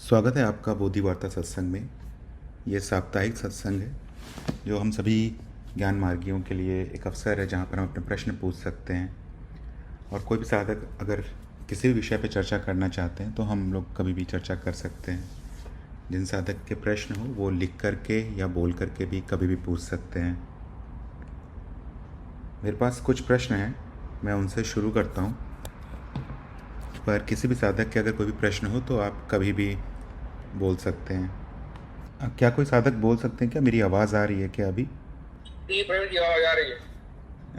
स्वागत है आपका बोधि वार्ता सत्संग में। ये साप्ताहिक सत्संग है जो हम सभी ज्ञान मार्गियों के लिए एक अवसर है जहाँ पर हम अपने प्रश्न पूछ सकते हैं। और कोई भी साधक अगर किसी भी विषय पर चर्चा करना चाहते हैं तो हम लोग कभी भी चर्चा कर सकते हैं। जिन साधक के प्रश्न हो वो लिख करके या बोल करके भी कभी भी पूछ सकते हैं। मेरे पास कुछ प्रश्न हैं, मैं उनसे शुरू करता हूँ। पर किसी भी साधक के अगर कोई भी प्रश्न हो तो आप कभी भी बोल सकते हैं। क्या कोई साधक बोल सकते हैं क्या? मेरी आवाज़ आ रही है क्या अभी? जी प्रवीण जी, आवाज आ रही है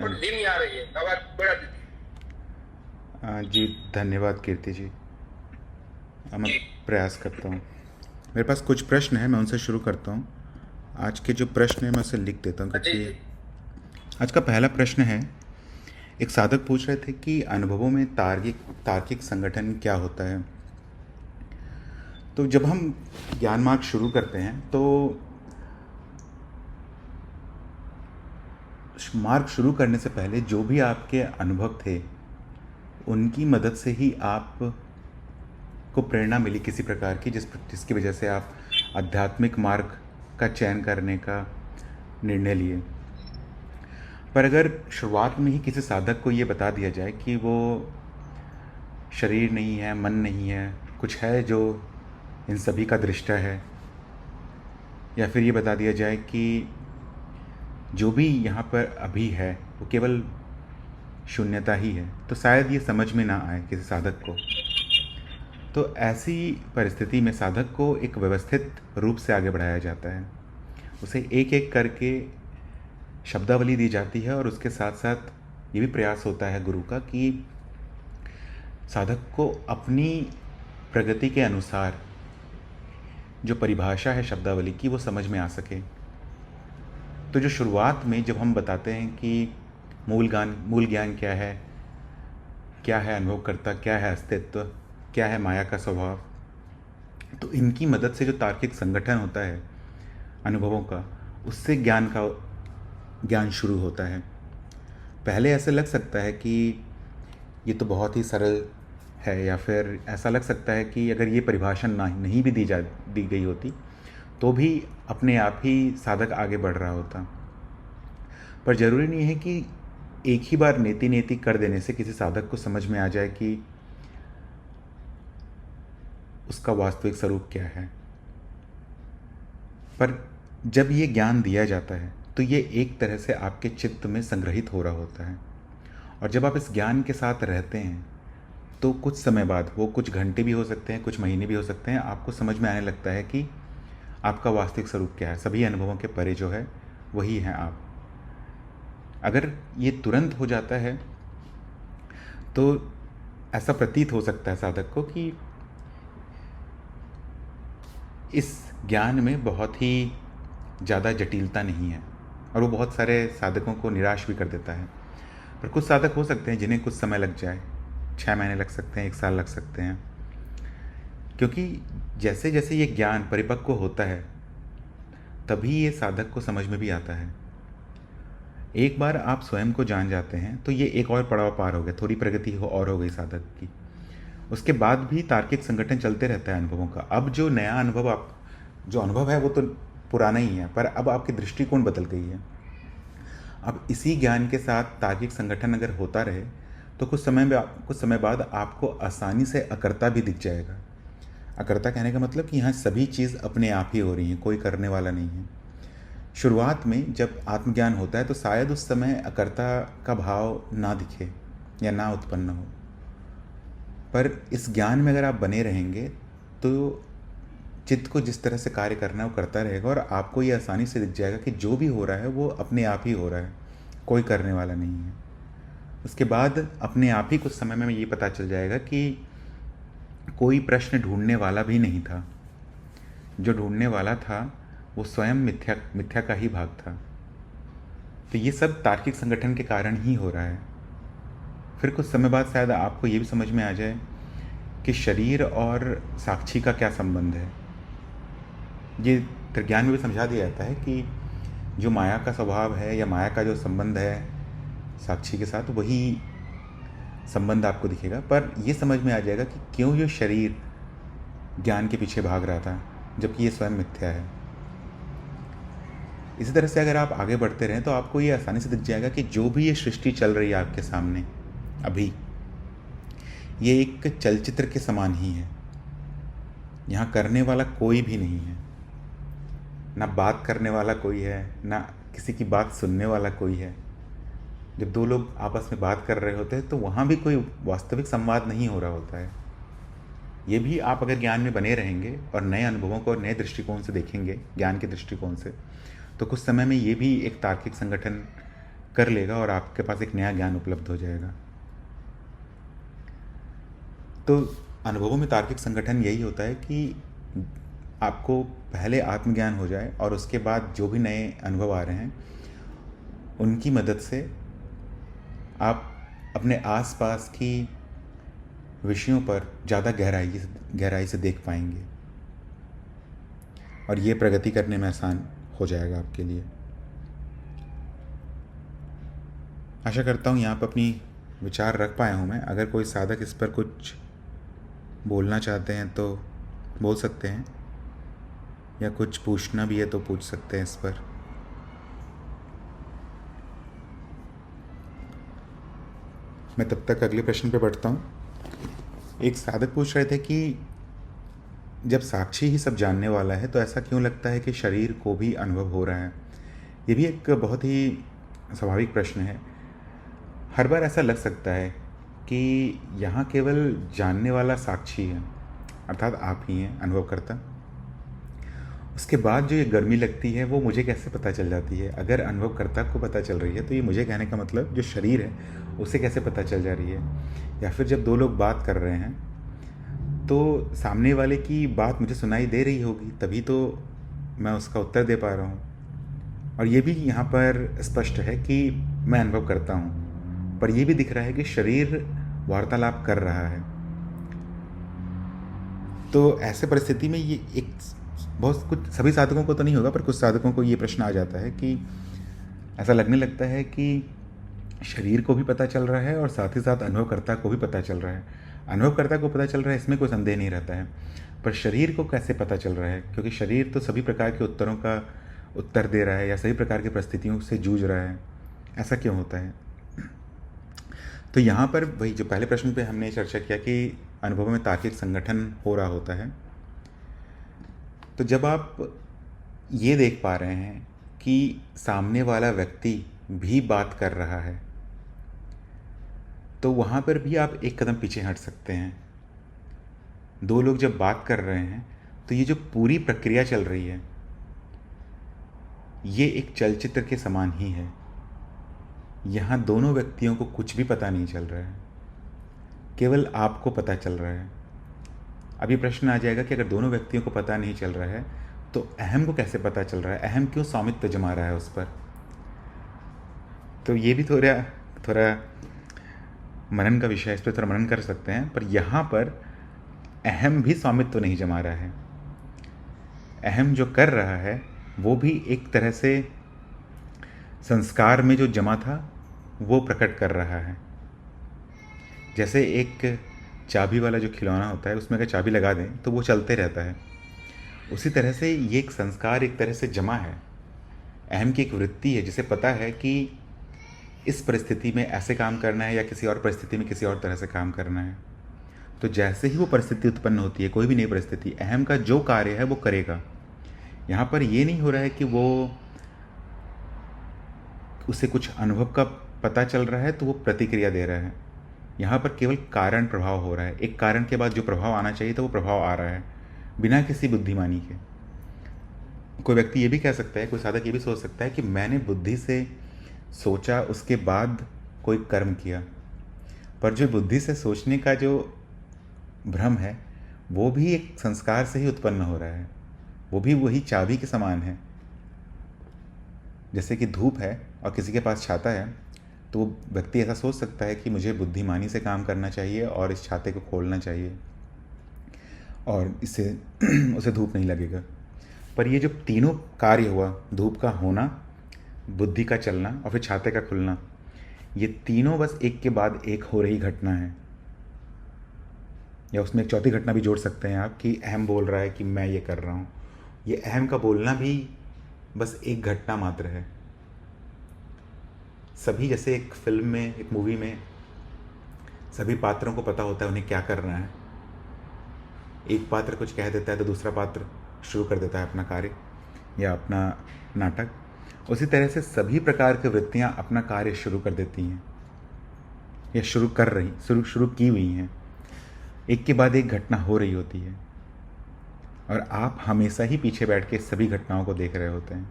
और धीमी आ रही है, आवाज बढ़ा दीजिए। जी धन्यवाद कीर्ति जी। मैं जी प्रयास करता हूँ। मेरे पास कुछ प्रश्न हैं, मैं उनसे शुरू करता हूँ। आज के जो प्रश्न हैं मैं उसे लिख देता हूँ जी क्योंकि जी आज का पहला प्रश्न है। एक साधक पूछ रहे थे कि अनुभवों में तार्किक तार्किक संगठन क्या होता है। तो जब हम ज्ञान मार्ग शुरू करते हैं तो मार्ग शुरू करने से पहले जो भी आपके अनुभव थे उनकी मदद से ही आप को प्रेरणा मिली किसी प्रकार की, जिसकी वजह से आप आध्यात्मिक मार्ग का चयन करने का निर्णय लिए। पर अगर शुरुआत में ही किसी साधक को ये बता दिया जाए कि वो शरीर नहीं है, मन नहीं है, कुछ है जो इन सभी का दृष्टा है, या फिर ये बता दिया जाए कि जो भी यहाँ पर अभी है वो केवल शून्यता ही है, तो शायद ये समझ में ना आए किसी साधक को। तो ऐसी परिस्थिति में साधक को एक व्यवस्थित रूप से आगे बढ़ाया जाता है। उसे एक एक करके शब्दावली दी जाती है और उसके साथ साथ ये भी प्रयास होता है गुरु का कि साधक को अपनी प्रगति के अनुसार जो परिभाषा है शब्दावली की वो समझ में आ सके। तो जो शुरुआत में जब हम बताते हैं कि मूल ज्ञान क्या है अनुभवकर्ता, क्या है अस्तित्व, क्या है माया का स्वभाव, तो इनकी मदद से जो तार्किक संगठन होता है अनुभवों का, उससे ज्ञान शुरू होता है। पहले ऐसे लग सकता है कि ये तो बहुत ही सरल है, या फिर ऐसा लग सकता है कि अगर ये परिभाषा नहीं भी दी गई होती तो भी अपने आप ही साधक आगे बढ़ रहा होता। पर ज़रूरी नहीं है कि एक ही बार नेति नेति कर देने से किसी साधक को समझ में आ जाए कि उसका वास्तविक स्वरूप क्या है। पर जब ये ज्ञान दिया जाता है तो ये एक तरह से आपके चित्त में संग्रहित हो रहा होता है, और जब आप इस ज्ञान के साथ रहते हैं तो कुछ समय बाद, वो कुछ घंटे भी हो सकते हैं, कुछ महीने भी हो सकते हैं, आपको समझ में आने लगता है कि आपका वास्तविक स्वरूप क्या है। सभी अनुभवों के परे जो है वही हैं आप। अगर ये तुरंत हो जाता है तो ऐसा प्रतीत हो सकता है साधक को कि इस ज्ञान में बहुत ही ज़्यादा जटिलता नहीं है, और वो बहुत सारे साधकों को निराश भी कर देता है। पर कुछ साधक हो सकते हैं जिन्हें कुछ समय लग जाए, 6 महीने लग सकते हैं, 1 साल लग सकते हैं, क्योंकि जैसे जैसे ये ज्ञान परिपक्व होता है तभी ये साधक को समझ में भी आता है। एक बार आप स्वयं को जान जाते हैं तो ये एक और पड़ाव पार हो गया, थोड़ी प्रगति हो गई साधक की। उसके बाद भी तार्किक संगठन चलते रहता है अनुभवों का। अब जो नया अनुभव जो अनुभव है वो तो पुराना ही है, पर अब आपकी दृष्टिकोण बदल गई है। अब इसी ज्ञान के साथ तार्किक संगठन अगर होता रहे तो कुछ समय बाद आपको आसानी से अकर्ता भी दिख जाएगा। अकर्ता कहने का मतलब कि यहाँ सभी चीज़ अपने आप ही हो रही हैं, कोई करने वाला नहीं है। शुरुआत में जब आत्मज्ञान होता है तो शायद उस समय अकर्ता का भाव ना दिखे या ना उत्पन्न हो, पर इस ज्ञान में अगर आप बने रहेंगे तो चित्त को जिस तरह से कार्य करना है वो करता रहेगा, और आपको ये आसानी से दिख जाएगा कि जो भी हो रहा है वो अपने आप ही हो रहा है, कोई करने वाला नहीं है। उसके बाद अपने आप ही कुछ समय में ये पता चल जाएगा कि कोई प्रश्न ढूंढने वाला भी नहीं था। जो ढूंढने वाला था वो स्वयं मिथ्या का ही भाग था। तो ये सब तार्किक संगठन के कारण ही हो रहा है। फिर कुछ समय बाद शायद आपको ये भी समझ में आ जाए कि शरीर और साक्षी का क्या संबंध है। ये ज्ञान में भी समझा दिया जाता है कि जो माया का स्वभाव है या माया का जो संबंध है साक्षी के साथ, वही संबंध आपको दिखेगा। पर ये समझ में आ जाएगा कि क्यों जो शरीर ज्ञान के पीछे भाग रहा था, जबकि ये स्वयं मिथ्या है। इसी तरह से अगर आप आगे बढ़ते रहें तो आपको ये आसानी से दिख जाएगा कि जो भी ये सृष्टि चल रही है आपके सामने अभी, ये एक चलचित्र के समान ही है। यहाँ करने वाला कोई भी नहीं है, ना बात करने वाला कोई है, ना किसी की बात सुनने वाला कोई है। जब दो लोग आपस में बात कर रहे होते हैं तो वहाँ भी कोई वास्तविक संवाद नहीं हो रहा होता है। ये भी आप अगर ज्ञान में बने रहेंगे और नए अनुभवों को नए दृष्टिकोण से देखेंगे, ज्ञान के दृष्टिकोण से, तो कुछ समय में ये भी एक तार्किक संगठन कर लेगा और आपके पास एक नया ज्ञान उपलब्ध हो जाएगा। तो अनुभवों में तार्किक संगठन यही होता है कि आपको पहले आत्मज्ञान हो जाए और उसके बाद जो भी नए अनुभव आ रहे हैं उनकी मदद से आप अपने आसपास की विषयों पर ज़्यादा गहराई से देख पाएंगे और ये प्रगति करने में आसान हो जाएगा आपके लिए। आशा करता हूँ यहाँ पर अपनी विचार रख पाया हूँ मैं। अगर कोई साधक इस पर कुछ बोलना चाहते हैं तो बोल सकते हैं, या कुछ पूछना भी है तो पूछ सकते हैं इस पर। मैं तब तक अगले प्रश्न पे बढ़ता हूँ। एक साधक पूछ रहे थे कि जब साक्षी ही सब जानने वाला है तो ऐसा क्यों लगता है कि शरीर को भी अनुभव हो रहा है। ये भी एक बहुत ही स्वाभाविक प्रश्न है। हर बार ऐसा लग सकता है कि यहाँ केवल जानने वाला साक्षी है, अर्थात आप ही हैं अनुभवकर्ता। उसके बाद जो ये गर्मी लगती है वो मुझे कैसे पता चल जाती है। अगर अनुभवकर्ता को पता चल रही है तो ये मुझे कहने का मतलब जो शरीर है उसे कैसे पता चल जा रही है। या फिर जब दो लोग बात कर रहे हैं तो सामने वाले की बात मुझे सुनाई दे रही होगी, तभी तो मैं उसका उत्तर दे पा रहा हूँ। और ये भी यहाँ पर स्पष्ट है कि मैं अनुभव करता हूँ, पर यह भी दिख रहा है कि शरीर वार्तालाप कर रहा है। तो ऐसे परिस्थिति में ये एक बहुत कुछ सभी साधकों को तो नहीं होगा, पर कुछ साधकों को ये प्रश्न आ जाता है कि ऐसा लगने लगता है कि शरीर को भी पता चल रहा है और साथ ही साथ अनुभवकर्ता को भी पता चल रहा है। अनुभवकर्ता को पता चल रहा है, इसमें कोई संदेह नहीं रहता है, पर शरीर को कैसे पता चल रहा है, क्योंकि शरीर तो सभी प्रकार के उत्तरों का उत्तर दे रहा है या सभी प्रकार की परिस्थितियों से जूझ रहा है। ऐसा क्यों होता है? तो यहाँ पर वही जो पहले प्रश्न पे हमने चर्चा किया कि अनुभव में तार्किक संगठन हो रहा होता है। तो जब आप ये देख पा रहे हैं कि सामने वाला व्यक्ति भी बात कर रहा है, तो वहाँ पर भी आप एक कदम पीछे हट सकते हैं। दो लोग जब बात कर रहे हैं तो ये जो पूरी प्रक्रिया चल रही है ये एक चलचित्र के समान ही है। यहाँ दोनों व्यक्तियों को कुछ भी पता नहीं चल रहा है, केवल आपको पता चल रहा है। अब ये प्रश्न आ जाएगा कि अगर दोनों व्यक्तियों को पता नहीं चल रहा है तो अहम को कैसे पता चल रहा है, अहम क्यों स्वामित्व जमा रहा है उस पर। तो ये भी थोड़ा मनन का विषय है, इस पर थोड़ा मनन कर सकते हैं। पर यहाँ पर अहम भी स्वामित्व नहीं जमा रहा है। अहम जो कर रहा है वो भी एक तरह से संस्कार में जो जमा था वो प्रकट कर रहा है। जैसे एक चाबी वाला जो खिलौना होता है उसमें अगर चाबी लगा दें तो वो चलते रहता है, उसी तरह से ये एक संस्कार एक तरह से जमा है। अहम की एक वृत्ति है जिसे पता है कि इस परिस्थिति में ऐसे काम करना है या किसी और परिस्थिति में किसी और तरह से काम करना है। तो जैसे ही वो परिस्थिति उत्पन्न होती है, कोई भी नई परिस्थिति, अहम का जो कार्य है वो करेगा। यहाँ पर ये नहीं हो रहा है कि वो उसे कुछ अनुभव का पता चल रहा है तो वो प्रतिक्रिया दे रहा है। यहाँ पर केवल कारण प्रभाव हो रहा है। एक कारण के बाद जो प्रभाव आना चाहिए था वो प्रभाव आ रहा है बिना किसी बुद्धिमानी के। कोई व्यक्ति ये भी कह सकता है, कोई साधक ये भी सोच सकता है कि मैंने बुद्धि से सोचा, उसके बाद कोई कर्म किया। पर जो बुद्धि से सोचने का जो भ्रम है वो भी एक संस्कार से ही उत्पन्न हो रहा है। वो भी वही चाबी के समान है। जैसे कि धूप है और किसी के पास छाता है तो वो व्यक्ति ऐसा सोच सकता है कि मुझे बुद्धिमानी से काम करना चाहिए और इस छाते को खोलना चाहिए और इससे उसे धूप नहीं लगेगा। पर ये जो तीनों कार्य हुआ, धूप का होना, बुद्धि का चलना और फिर छाते का खुलना, ये तीनों बस एक के बाद एक हो रही घटना है। या उसमें एक चौथी घटना भी जोड़ सकते हैं आप कि अहम बोल रहा है कि मैं ये कर रहा हूँ। ये अहम का बोलना भी बस एक घटना मात्र है। सभी, जैसे एक फिल्म में, एक मूवी में सभी पात्रों को पता होता है उन्हें क्या करना है। एक पात्र कुछ कह देता है तो दूसरा पात्र शुरू कर देता है अपना कार्य या अपना नाटक। उसी तरह से सभी प्रकार की वृत्तियाँ अपना कार्य शुरू कर देती हैं या शुरू की हुई हैं। एक के बाद एक घटना हो रही होती है और आप हमेशा ही पीछे बैठ के सभी घटनाओं को देख रहे होते हैं।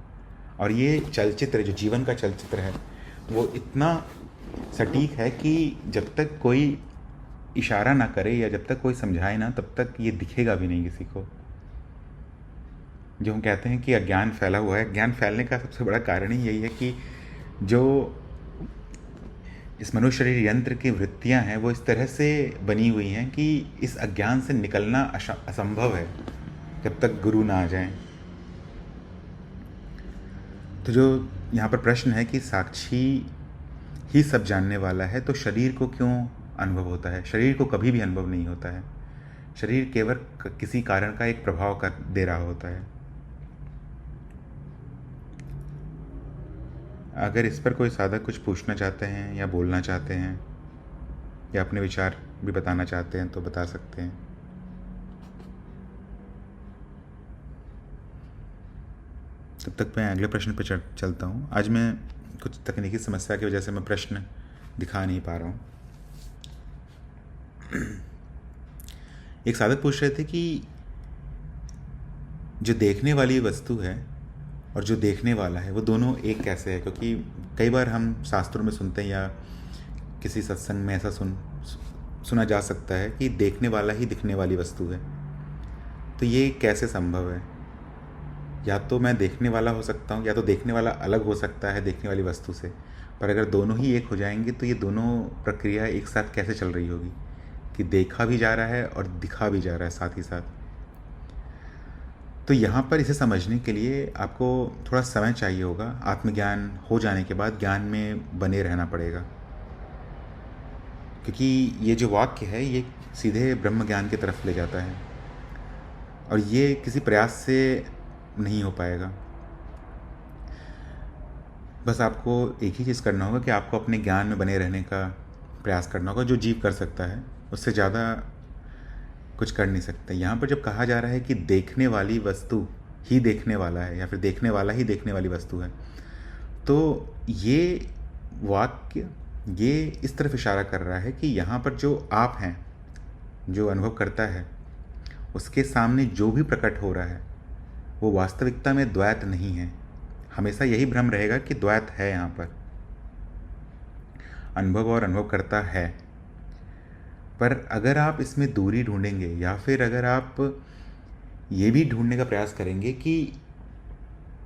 और ये चलचित्र, जो जीवन का चलचित्र है, वो इतना सटीक है कि जब तक कोई इशारा ना करे या जब तक कोई समझाए ना, तब तक ये दिखेगा भी नहीं किसी को। जो हम कहते हैं कि अज्ञान फैला हुआ है, अज्ञान फैलने का सबसे बड़ा कारण ही यही है कि जो इस मनुष्य शरीर यंत्र की वृत्तियां हैं वो इस तरह से बनी हुई हैं कि इस अज्ञान से निकलना असंभव है जब तक गुरु ना आ जाएं। तो जो यहाँ पर प्रश्न है कि साक्षी ही सब जानने वाला है, तो शरीर को क्यों अनुभव होता है? शरीर को कभी भी अनुभव नहीं होता है। शरीर केवल किसी कारण का एक प्रभाव कर दे रहा होता है। अगर इस पर कोई साधक कुछ पूछना चाहते हैं या बोलना चाहते हैं या अपने विचार भी बताना चाहते हैं तो बता सकते हैं। तब तक मैं अगले प्रश्न पर चलता हूँ। आज मैं कुछ तकनीकी समस्या की वजह से मैं प्रश्न दिखा नहीं पा रहा हूँ। एक साधक पूछ रहे थे कि जो देखने वाली वस्तु है और जो देखने वाला है वो दोनों एक कैसे है? क्योंकि कई बार हम शास्त्रों में सुनते हैं या किसी सत्संग में ऐसा सुना जा सकता है कि देखने वाला ही दिखने वाली वस्तु है। तो ये कैसे संभव है? या तो मैं देखने वाला हो सकता हूँ या तो देखने वाला अलग हो सकता है देखने वाली वस्तु से। पर अगर दोनों ही एक हो जाएंगे तो ये दोनों प्रक्रिया एक साथ कैसे चल रही होगी कि देखा भी जा रहा है और दिखा भी जा रहा है साथ ही साथ। तो यहाँ पर इसे समझने के लिए आपको थोड़ा समय चाहिए होगा। आत्मज्ञान हो जाने के बाद ज्ञान में बने रहना पड़ेगा, क्योंकि ये जो वाक्य है ये सीधे ब्रह्म ज्ञान की तरफ ले जाता है और ये किसी प्रयास से नहीं हो पाएगा। बस आपको एक ही चीज़ करना होगा कि आपको अपने ज्ञान में बने रहने का प्रयास करना होगा, जो जीव कर सकता है। उससे ज़्यादा कुछ कर नहीं सकते। यहाँ पर जब कहा जा रहा है कि देखने वाली वस्तु ही देखने वाला है या फिर देखने वाला ही देखने वाली वस्तु है, तो ये वाक्य ये इस तरफ इशारा कर रहा है कि यहाँ पर जो आप हैं, जो अनुभव करता है, उसके सामने जो भी प्रकट हो रहा है वो वास्तविकता में द्वैत नहीं है। हमेशा यही भ्रम रहेगा कि द्वैत है। यहाँ पर अनुभव और अनुभव करता है, पर अगर आप इसमें दूरी ढूंढेंगे या फिर अगर आप ये भी ढूंढने का प्रयास करेंगे कि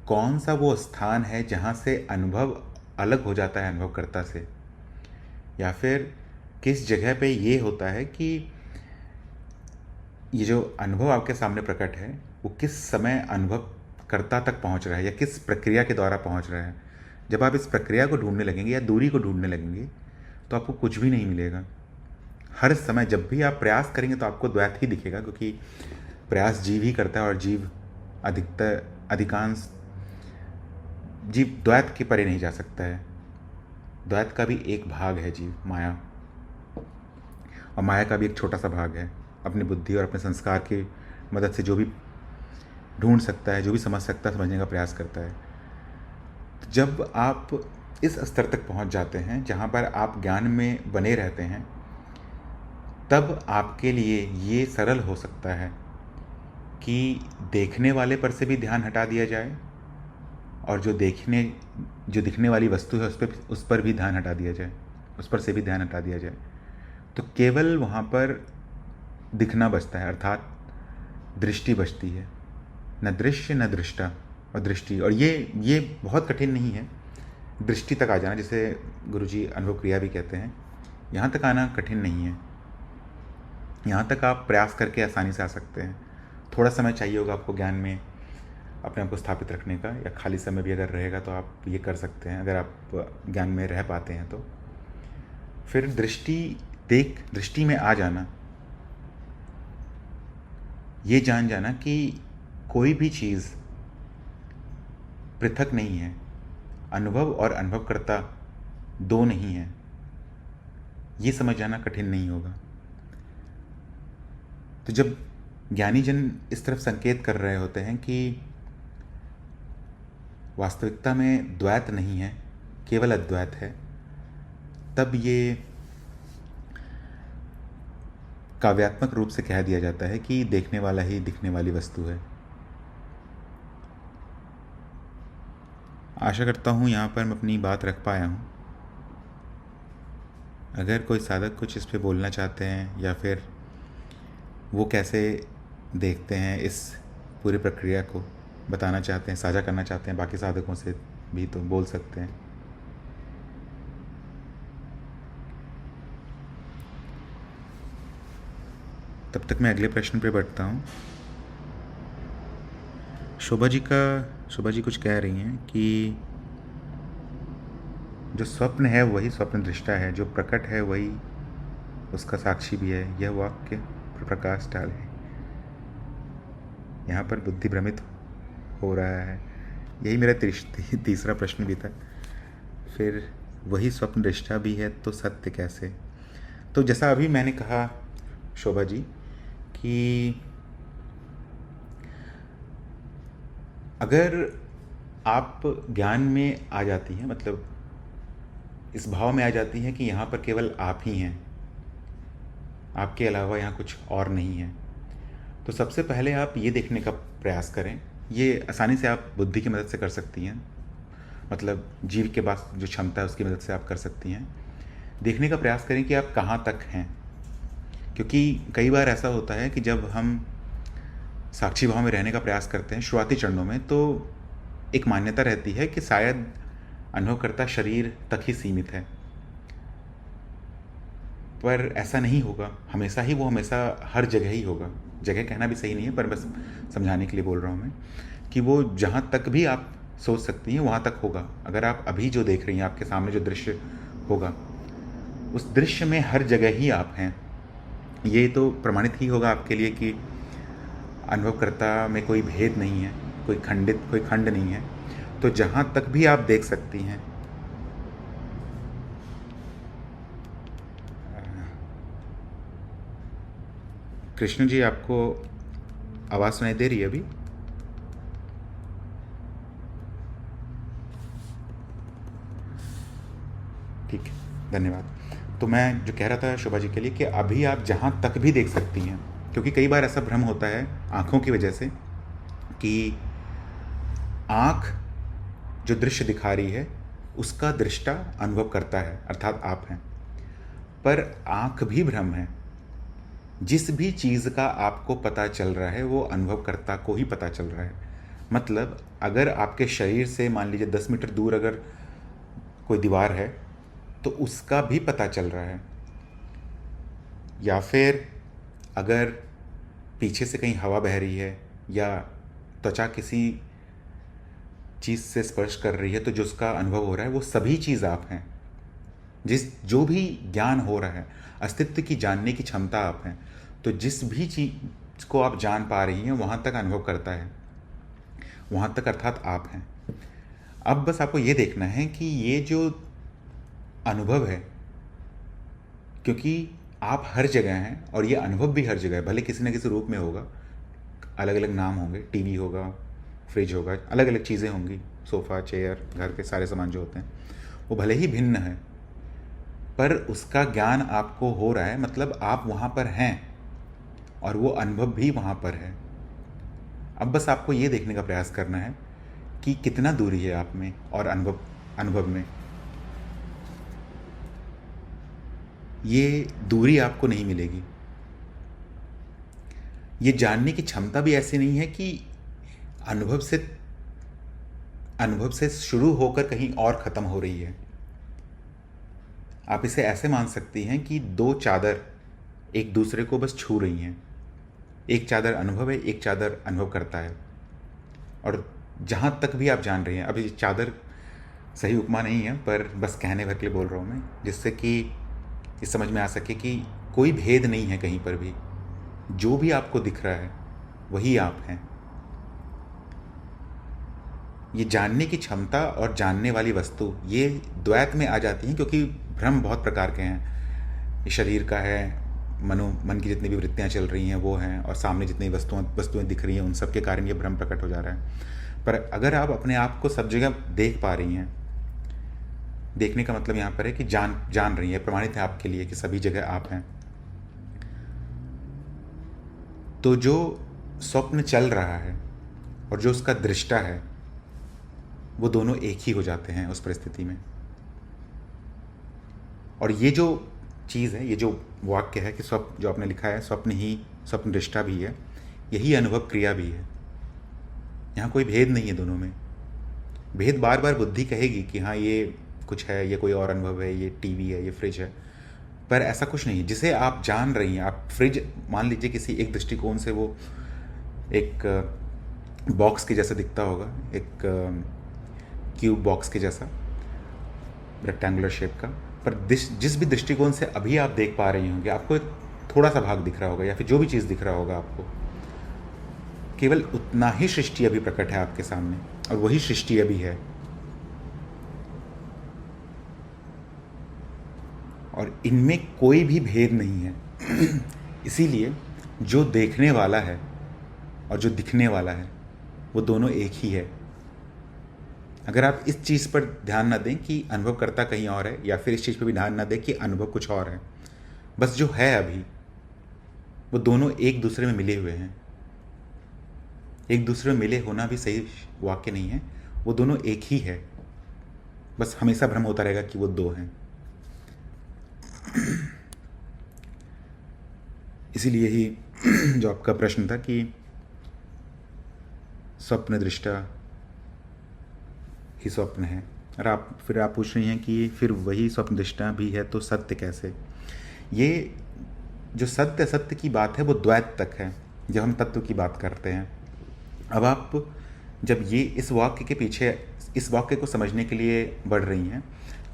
कौन सा वो स्थान है जहाँ से अनुभव अलग हो जाता है अनुभवकर्ता से, या फिर किस जगह पे ये होता है कि ये जो अनुभव आपके सामने प्रकट है वो किस समय अनुभवकर्ता तक पहुँच रहा है या किस प्रक्रिया के द्वारा पहुँच रहा है। जब आप इस प्रक्रिया को ढूंढने लगेंगे या दूरी को ढूंढने लगेंगे तो आपको कुछ भी नहीं मिलेगा। हर समय जब भी आप प्रयास करेंगे तो आपको द्वैत ही दिखेगा, क्योंकि प्रयास जीव ही करता है और जीव अधिकांश जीव द्वैत के परे नहीं जा सकता है। द्वैत का भी एक भाग है जीव, माया, और माया का भी एक छोटा सा भाग है। अपनी बुद्धि और अपने संस्कार की मदद से जो भी ढूंढ सकता है, जो भी समझ सकता है, समझने का प्रयास करता है। जब आप इस स्तर तक पहुंच जाते हैं जहां पर आप ज्ञान में बने रहते हैं, तब आपके लिए ये सरल हो सकता है कि देखने वाले पर से भी ध्यान हटा दिया जाए और जो दिखने वाली वस्तु है उस पर भी ध्यान हटा दिया जाए, उस पर से भी ध्यान हटा दिया जाए। तो केवल वहाँ पर दिखना बचता है, अर्थात दृष्टि बचती है। न दृश्य न दृष्टा और दृष्टि। और ये बहुत कठिन नहीं है दृष्टि तक आ जाना, जिसे गुरुजी अनुभव क्रिया भी कहते हैं। यहाँ तक आना कठिन नहीं है। यहाँ तक आप प्रयास करके आसानी से आ सकते हैं। थोड़ा समय चाहिए होगा आपको ज्ञान में अपने आप को स्थापित रखने का, या खाली समय भी अगर रहेगा तो आप ये कर सकते हैं, अगर आप ज्ञान में रह पाते हैं तो। फिर दृष्टि में आ जाना, ये जान जाना कि कोई भी चीज़ पृथक नहीं है, अनुभव और अनुभवकर्ता दो नहीं हैं, ये समझ जाना कठिन नहीं होगा। तो जब ज्ञानी जन इस तरफ संकेत कर रहे होते हैं कि वास्तविकता में द्वैत नहीं है, केवल अद्वैत है, तब ये काव्यात्मक रूप से कह दिया जाता है कि देखने वाला ही दिखने वाली वस्तु है। आशा करता हूँ यहाँ पर मैं अपनी बात रख पाया हूँ। अगर कोई साधक कुछ इस पे बोलना चाहते हैं या फिर वो कैसे देखते हैं इस पूरी प्रक्रिया को बताना चाहते हैं, साझा करना चाहते हैं बाकी साधकों से भी, तो बोल सकते हैं। तब तक मैं अगले प्रश्न पे बढ़ता हूँ। शोभा जी कुछ कह रही हैं कि जो स्वप्न है वही स्वप्न दृष्टा है, जो प्रकट है वही उसका साक्षी भी है। यह वाक्य प्रकाश डाल है। यहाँ पर बुद्धि भ्रमित हो रहा है। यही मेरा तीसरा प्रश्न भी था। फिर वही स्वप्न दृष्टा भी है तो सत्य कैसे? तो जैसा अभी मैंने कहा शोभा जी कि अगर आप ज्ञान में आ जाती हैं, मतलब इस भाव में आ जाती हैं कि यहाँ पर केवल आप ही हैं, आपके अलावा यहाँ कुछ और नहीं है, तो सबसे पहले आप ये देखने का प्रयास करें। ये आसानी से आप बुद्धि की मदद से कर सकती हैं, मतलब जीव के पास जो क्षमता है उसकी मदद से आप कर सकती हैं। देखने का प्रयास करें कि आप कहाँ तक हैं, क्योंकि कई बार ऐसा होता है कि जब हम साक्षी भाव में रहने का प्रयास करते हैं शुरुआती चरणों में, तो एक मान्यता रहती है कि शायद अनुभवकर्ता शरीर तक ही सीमित है, पर ऐसा नहीं होगा। हमेशा ही वो हमेशा हर जगह ही होगा। जगह कहना भी सही नहीं है, पर बस समझाने के लिए बोल रहा हूँ मैं कि वो जहाँ तक भी आप सोच सकती हैं वहाँ तक होगा। अगर आप अभी जो देख रही हैं, आपके सामने जो दृश्य होगा, उस दृश्य में हर जगह ही आप हैं। ये तो प्रमाणित ही होगा आपके लिए कि अनुभवकर्ता में कोई भेद नहीं है, कोई खंड नहीं है। तो जहाँ तक भी आप देख सकती हैं, कृष्ण जी आपको आवाज़ सुनाई दे रही है अभी? ठीक है, धन्यवाद। तो मैं जो कह रहा था शोभा जी के लिए कि अभी आप जहाँ तक भी देख सकती हैं, क्योंकि कई बार ऐसा भ्रम होता है आँखों की वजह से कि आँख जो दृश्य दिखा रही है उसका दृष्टा अनुभव करता है, अर्थात आप हैं। पर आँख भी भ्रम है। जिस भी चीज़ का आपको पता चल रहा है वो अनुभवकर्ता को ही पता चल रहा है। मतलब अगर आपके शरीर से मान लीजिए 10 मीटर दूर अगर कोई दीवार है तो उसका भी पता चल रहा है, या फिर अगर पीछे से कहीं हवा बह रही है या त्वचा किसी चीज़ से स्पर्श कर रही है तो जो उसका अनुभव हो रहा है वो सभी चीज़ आप हैं। जो भी ज्ञान हो रहा है, अस्तित्व की जानने की क्षमता आप हैं। तो जिस भी चीज़ को आप जान पा रही हैं वहाँ तक अनुभव करता है, वहाँ तक अर्थात आप हैं। अब बस आपको ये देखना है कि ये जो अनुभव है, क्योंकि आप हर जगह हैं और ये अनुभव भी हर जगह है, भले किसी न किसी रूप में होगा, अलग अलग नाम होंगे, टीवी होगा, फ्रिज होगा, अलग अलग चीज़ें होंगी, सोफ़ा, चेयर, घर के सारे सामान जो होते हैं वो भले ही भिन्न है, पर उसका ज्ञान आपको हो रहा है। मतलब आप वहाँ पर हैं और वो अनुभव भी वहाँ पर है। अब बस आपको ये देखने का प्रयास करना है कि कितना दूरी है आप में और अनुभव में। ये दूरी आपको नहीं मिलेगी। ये जानने की क्षमता भी ऐसी नहीं है कि अनुभव से शुरू होकर कहीं और ख़त्म हो रही है। आप इसे ऐसे मान सकती हैं कि दो चादर एक दूसरे को बस छू रही हैं। एक चादर अनुभव है, एक चादर अनुभव करता है। और जहाँ तक भी आप जान रही हैं, अभी चादर सही उपमा नहीं है, पर बस कहने भर के लिए बोल रहा हूँ मैं, जिससे कि इस समझ में आ सके कि कोई भेद नहीं है कहीं पर भी। जो भी आपको दिख रहा है वही आप हैं। ये जानने की क्षमता और जानने वाली वस्तु ये द्वैत में आ जाती हैं, क्योंकि भ्रम बहुत प्रकार के हैं। ये शरीर का है, मन की जितनी भी वृत्तियाँ चल रही हैं वो हैं, और सामने जितनी वस्तुएं दिख रही हैं उन सब के कारण ये भ्रम प्रकट हो जा रहा है। पर अगर आप अपने आप को सब जगह देख पा रही हैं, देखने का मतलब यहाँ पर है कि जान रही है, प्रमाणित है आपके लिए कि सभी जगह आप हैं, तो जो स्वप्न चल रहा है और जो उसका दृष्टा है वो दोनों एक ही हो जाते हैं उस परिस्थिति में। और ये जो चीज़ है, ये जो वाक्य है कि स्वप्न, जो आपने लिखा है, स्वप्न ही स्वप्न दृष्टा भी है, यही अनुभव क्रिया भी है। यहाँ कोई भेद नहीं है दोनों में। भेद बार बार बुद्धि कहेगी कि हाँ ये कुछ है, ये कोई और अनुभव है, ये टीवी है, ये फ्रिज है, पर ऐसा कुछ नहीं है। जिसे आप जान रही हैं, आप फ्रिज मान लीजिए किसी एक दृष्टिकोण से वो एक बॉक्स के जैसा दिखता होगा, एक क्यूब बॉक्स के जैसा, रेक्टेंगुलर शेप का, पर जिस भी दृष्टिकोण से अभी आप देख पा रही होंगे, आपको एक थोड़ा सा भाग दिख रहा होगा, या फिर जो भी चीज़ दिख रहा होगा आपको, केवल उतना ही सृष्टि अभी प्रकट है आपके सामने, और वही सृष्टि अभी है। और इनमें कोई भी भेद नहीं है। इसीलिए जो देखने वाला है और जो दिखने वाला है वो दोनों एक ही है। अगर आप इस चीज़ पर ध्यान ना दें कि अनुभवकर्ता कहीं और है, या फिर इस चीज़ पर भी ध्यान ना दें कि अनुभव कुछ और है, बस जो है अभी वो दोनों एक दूसरे में मिले हुए हैं। एक दूसरे में मिले होना भी सही वाक्य नहीं है, वो दोनों एक ही है, बस हमेशा भ्रम होता रहेगा कि वो दो हैं। इसीलिए ही जो आपका प्रश्न था कि स्वप्न दृष्टा ही स्वप्न है, और फिर आप पूछ रही हैं कि फिर वही स्वप्न दृष्टा भी है तो सत्य कैसे। ये जो सत्य की बात है वो द्वैत तक है, जब हम तत्व की बात करते हैं। अब आप जब ये इस वाक्य के पीछे इस वाक्य को समझने के लिए बढ़ रही हैं,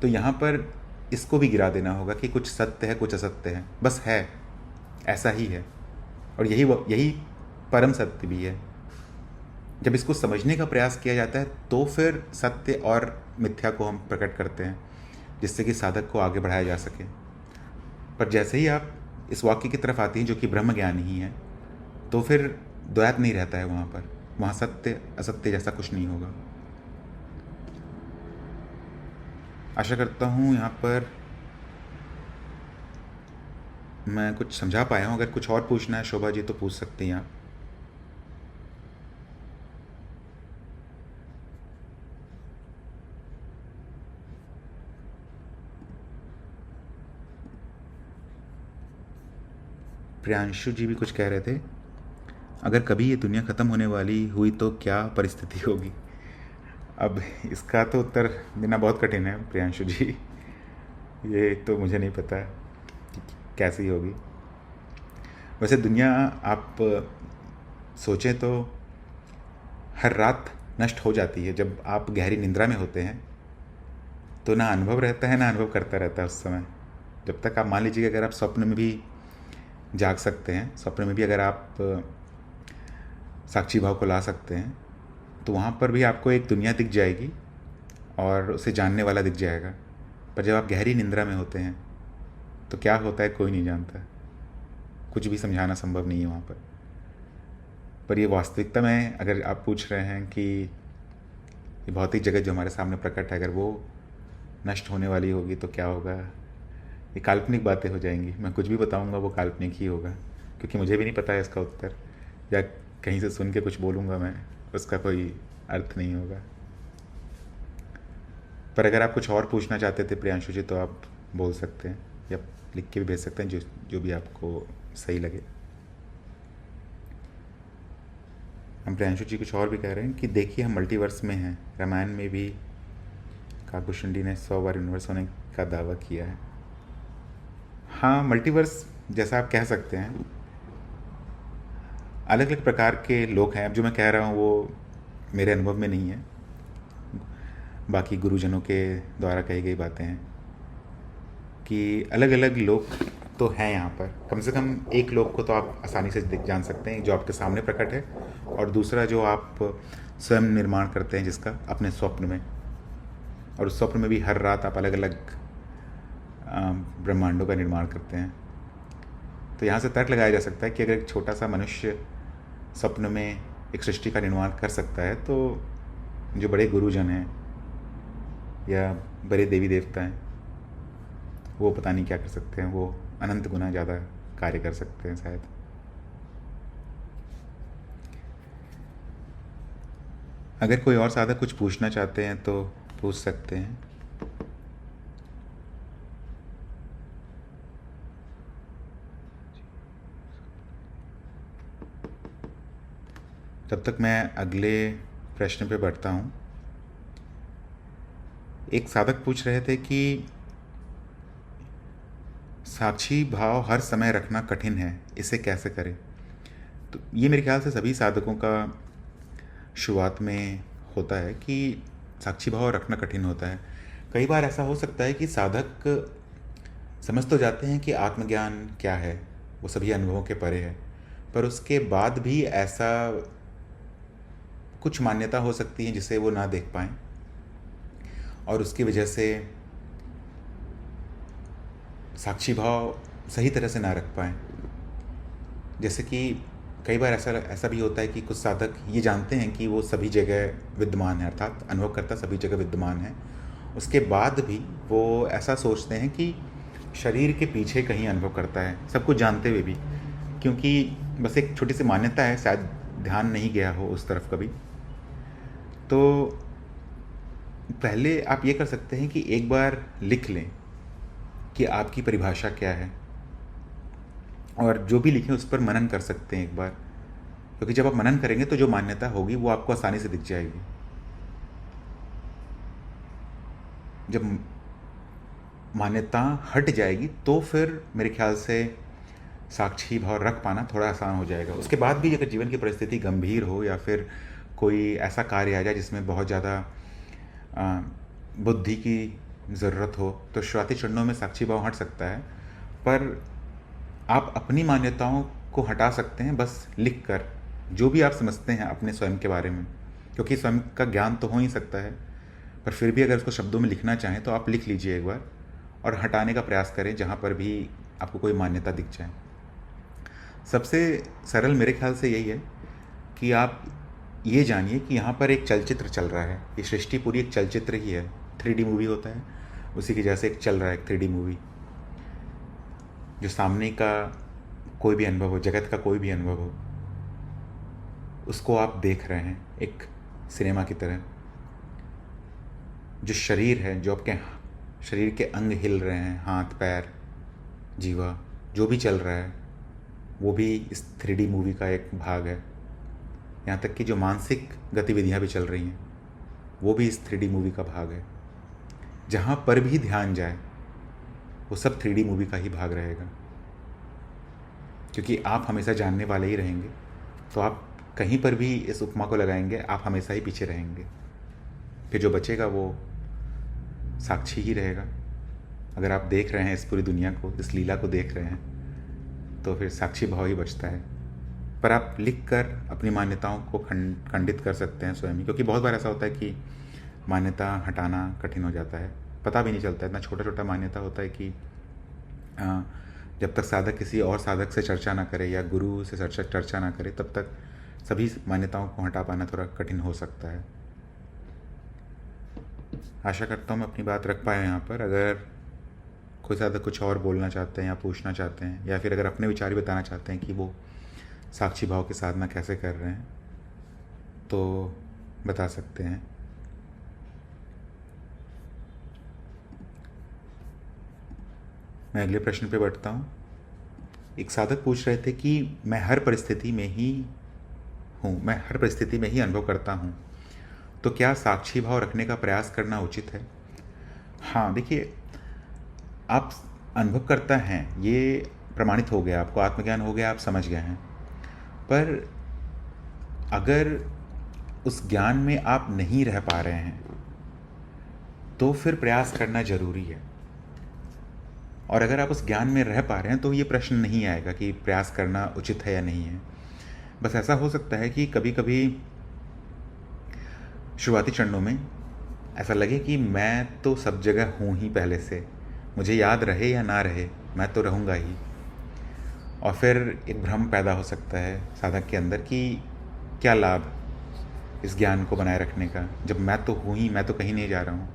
तो यहाँ पर इसको भी गिरा देना होगा कि कुछ सत्य है, कुछ असत्य है, बस है, ऐसा ही है। और यही परम सत्य भी है। जब इसको समझने का प्रयास किया जाता है तो फिर सत्य और मिथ्या को हम प्रकट करते हैं, जिससे कि साधक को आगे बढ़ाया जा सके। पर जैसे ही आप इस वाक्य की तरफ आती हैं जो कि ब्रह्म ज्ञान ही है, तो फिर द्वैत नहीं रहता है वहाँ सत्य असत्य जैसा कुछ नहीं होगा। आशा करता हूँ यहाँ पर मैं कुछ समझा पाया हूँ। अगर कुछ और पूछना है शोभा जी तो पूछ सकती हैं आप। प्रियांशु जी भी कुछ कह रहे थे, अगर कभी ये दुनिया ख़त्म होने वाली हुई तो क्या परिस्थिति होगी। अब इसका तो उत्तर देना बहुत कठिन है प्रियांशु जी, ये तो मुझे नहीं पता कि कैसी होगी। वैसे दुनिया आप सोचें तो हर रात नष्ट हो जाती है। जब आप गहरी निद्रा में होते हैं तो ना अनुभव रहता है ना अनुभव करता रहता है उस समय। जब तक आप मान लीजिए अगर आप स्वप्न में भी जाग सकते हैं, स्वप्न में भी अगर आप साक्षी भाव को ला सकते हैं, तो वहाँ पर भी आपको एक दुनिया दिख जाएगी और उसे जानने वाला दिख जाएगा। पर जब आप गहरी निंद्रा में होते हैं तो क्या होता है कोई नहीं जानता, कुछ भी समझाना संभव नहीं है वहाँ पर। पर ये वास्तविकता में अगर आप पूछ रहे हैं कि ये भौतिक जगत जो हमारे सामने प्रकट है, अगर वो नष्ट होने वाली होगी तो क्या होगा, ये काल्पनिक बातें हो जाएंगी। मैं कुछ भी बताऊंगा वो काल्पनिक ही होगा, क्योंकि मुझे भी नहीं पता है इसका उत्तर, या कहीं से सुन के कुछ बोलूँगा मैं, उसका कोई अर्थ नहीं होगा। पर अगर आप कुछ और पूछना चाहते थे प्रियांशु जी तो आप बोल सकते हैं, या लिख के भी भेज सकते हैं, जो भी आपको सही लगे। हम प्रियांशु जी कुछ और भी कह रहे हैं कि देखिए हम मल्टीवर्स में हैं। रामायण में भी काकभूषण ने 100 बार यूनिवर्स होने का दावा किया है। हाँ, मल्टीवर्स जैसा आप कह सकते हैं, अलग अलग प्रकार के लोग हैं। अब जो मैं कह रहा हूँ वो मेरे अनुभव में नहीं है, बाकी गुरुजनों के द्वारा कही गई बातें हैं कि अलग अलग लोग तो हैं यहाँ पर। कम से कम एक लोग को तो आप आसानी से जान सकते हैं जो आपके सामने प्रकट है, और दूसरा जो आप स्वयं निर्माण करते हैं जिसका अपने स्वप्न में, और उस स्वप्न में भी हर रात आप अलग अलग ब्रह्मांडों का निर्माण करते हैं। तो यहाँ से तर्क लगाया जा सकता है कि अगर एक छोटा सा मनुष्य स्वप्न में एक सृष्टि का निर्माण कर सकता है, तो जो बड़े गुरुजन हैं या बड़े देवी देवता हैं वो पता नहीं क्या कर सकते हैं, वो अनंत गुना ज़्यादा कार्य कर सकते हैं शायद। अगर कोई और साधक कुछ पूछना चाहते हैं तो पूछ सकते हैं। तब तक मैं अगले प्रश्न पे बढ़ता हूँ। एक साधक पूछ रहे थे कि साक्षी भाव हर समय रखना कठिन है, इसे कैसे करें। तो ये मेरे ख्याल से सभी साधकों का शुरुआत में होता है कि साक्षी भाव रखना कठिन होता है। कई बार ऐसा हो सकता है कि साधक समझ तो जाते हैं कि आत्मज्ञान क्या है, वो सभी अनुभवों के परे है, पर उसके बाद भी ऐसा कुछ मान्यता हो सकती है जिसे वो ना देख पाएँ, और उसकी वजह से साक्षी भाव सही तरह से ना रख पाएँ। जैसे कि कई बार ऐसा भी होता है कि कुछ साधक ये जानते हैं कि वो सभी जगह विद्यमान है, अर्थात अनुभवकर्ता सभी जगह विद्यमान है, उसके बाद भी वो ऐसा सोचते हैं कि शरीर के पीछे कहीं अनुभव करता है, सब कुछ जानते हुए भी, क्योंकि बस एक छोटी सी मान्यता है, शायद ध्यान नहीं गया हो उस तरफ कभी। तो पहले आप ये कर सकते हैं कि एक बार लिख लें कि आपकी परिभाषा क्या है, और जो भी लिखें उस पर मनन कर सकते हैं एक बार, क्योंकि जब आप मनन करेंगे तो जो मान्यता होगी वो आपको आसानी से दिख जाएगी। जब मान्यता हट जाएगी तो फिर मेरे ख्याल से साक्षी भाव रख पाना थोड़ा आसान हो जाएगा। उसके बाद भी अगर जीवन की परिस्थिति गंभीर हो या फिर कोई ऐसा कार्य आ जाए जिसमें बहुत ज़्यादा बुद्धि की ज़रूरत हो, तो शुरुआती चरणों में साक्षी भाव हट सकता है, पर आप अपनी मान्यताओं को हटा सकते हैं बस लिख कर, जो भी आप समझते हैं अपने स्वयं के बारे में, क्योंकि स्वयं का ज्ञान तो हो ही सकता है, पर फिर भी अगर उसको शब्दों में लिखना चाहें तो आप लिख लीजिए एक बार, और हटाने का प्रयास करें जहाँ पर भी आपको कोई मान्यता दिख जाए। सबसे सरल मेरे ख्याल से यही है कि आप ये जानिए कि यहाँ पर एक चलचित्र चल रहा है, ये सृष्टि पूरी एक चलचित्र ही है, 3D मूवी होता है, उसी की जैसे एक चल रहा है एक 3D मूवी। जो सामने का कोई भी अनुभव हो, जगत का कोई भी अनुभव हो, उसको आप देख रहे हैं एक सिनेमा की तरह। जो शरीर है, जो आपके शरीर के अंग हिल रहे हैं, हाथ पैर जीवा जो भी चल रहा है, वो भी इस 3D मूवी का एक भाग है। यहाँ तक कि जो मानसिक गतिविधियाँ भी चल रही हैं वो भी इस 3D मूवी का भाग है। जहाँ पर भी ध्यान जाए वो सब 3D मूवी का ही भाग रहेगा, क्योंकि आप हमेशा जानने वाले ही रहेंगे, तो आप कहीं पर भी इस उपमा को लगाएंगे आप हमेशा ही पीछे रहेंगे, फिर जो बचेगा वो साक्षी ही रहेगा। अगर आप देख रहे हैं इस पूरी दुनिया को, इस लीला को देख रहे हैं, तो फिर साक्षी भाव ही बचता है। पर आप लिख कर अपनी मान्यताओं को खंडित कर सकते हैं स्वयं ही, क्योंकि बहुत बार ऐसा होता है कि मान्यता हटाना कठिन हो जाता है, पता भी नहीं चलता, इतना छोटा छोटा मान्यता होता है कि जब तक साधक किसी और साधक से चर्चा ना करे या गुरु से चर्चा ना करे, तब तक सभी मान्यताओं को हटा पाना थोड़ा कठिन हो सकता है। आशा करता हूँ मैं अपनी बात रख पाया यहाँ पर। अगर कोई साधक कुछ और बोलना चाहते हैं या पूछना चाहते हैं, या फिर अगर अपने विचार भी बताना चाहते हैं कि वो साक्षी भाव की साधना कैसे कर रहे हैं, तो बता सकते हैं। मैं अगले प्रश्न पे बढ़ता हूँ। एक साधक पूछ रहे थे कि मैं हर परिस्थिति में ही हूँ, मैं हर परिस्थिति में ही अनुभव करता हूँ, तो क्या साक्षी भाव रखने का प्रयास करना उचित है? हाँ, देखिए, आप अनुभव करता हैं, ये प्रमाणित हो गया, आपको आत्मज्ञान हो गया, आप समझ गए हैं, पर अगर उस ज्ञान में आप नहीं रह पा रहे हैं तो फिर प्रयास करना जरूरी है। और अगर आप उस ज्ञान में रह पा रहे हैं तो ये प्रश्न नहीं आएगा कि प्रयास करना उचित है या नहीं है। बस ऐसा हो सकता है कि कभी कभी शुरुआती चरणों में ऐसा लगे कि मैं तो सब जगह हूँ ही पहले से, मुझे याद रहे या ना रहे मैं तो रहूँगा ही। और फिर एक भ्रम पैदा हो सकता है साधक के अंदर कि क्या लाभ इस ज्ञान को बनाए रखने का, जब मैं तो हूँ ही, मैं तो कहीं नहीं जा रहा हूँ।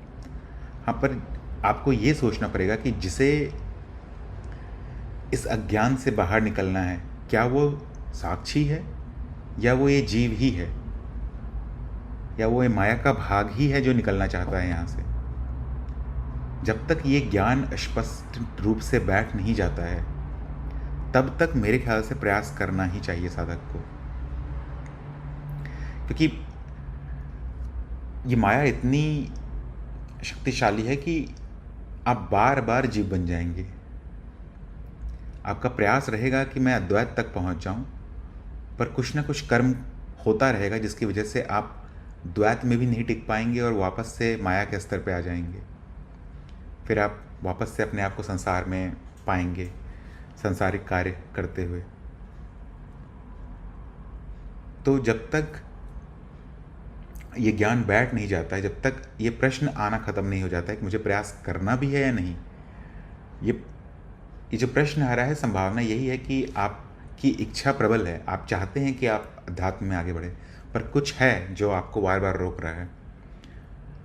हाँ, पर आपको ये सोचना पड़ेगा कि जिसे इस अज्ञान से बाहर निकलना है, क्या वो साक्षी है या वो ये जीव ही है, या वो ये माया का भाग ही है जो निकलना चाहता है यहाँ से। जब तक ये ज्ञान स्पष्ट रूप से बैठ नहीं जाता है तब तक मेरे ख्याल से प्रयास करना ही चाहिए साधक को, क्योंकि ये माया इतनी शक्तिशाली है कि आप बार बार जीव बन जाएंगे। आपका प्रयास रहेगा कि मैं अद्वैत तक पहुंच जाऊं, पर कुछ ना कुछ कर्म होता रहेगा जिसकी वजह से आप द्वैत में भी नहीं टिक पाएंगे और वापस से माया के स्तर पे आ जाएंगे। फिर आप वापस से अपने आप को संसार में पाएंगे, सांसारिक कार्य करते हुए। तो जब तक ये ज्ञान बैठ नहीं जाता है, जब तक ये प्रश्न आना ख़त्म नहीं हो जाता है कि मुझे प्रयास करना भी है या नहीं, ये जो प्रश्न आ रहा है, संभावना यही है कि आपकी इच्छा प्रबल है, आप चाहते हैं कि आप अध्यात्म में आगे बढ़े, पर कुछ है जो आपको बार बार रोक रहा है।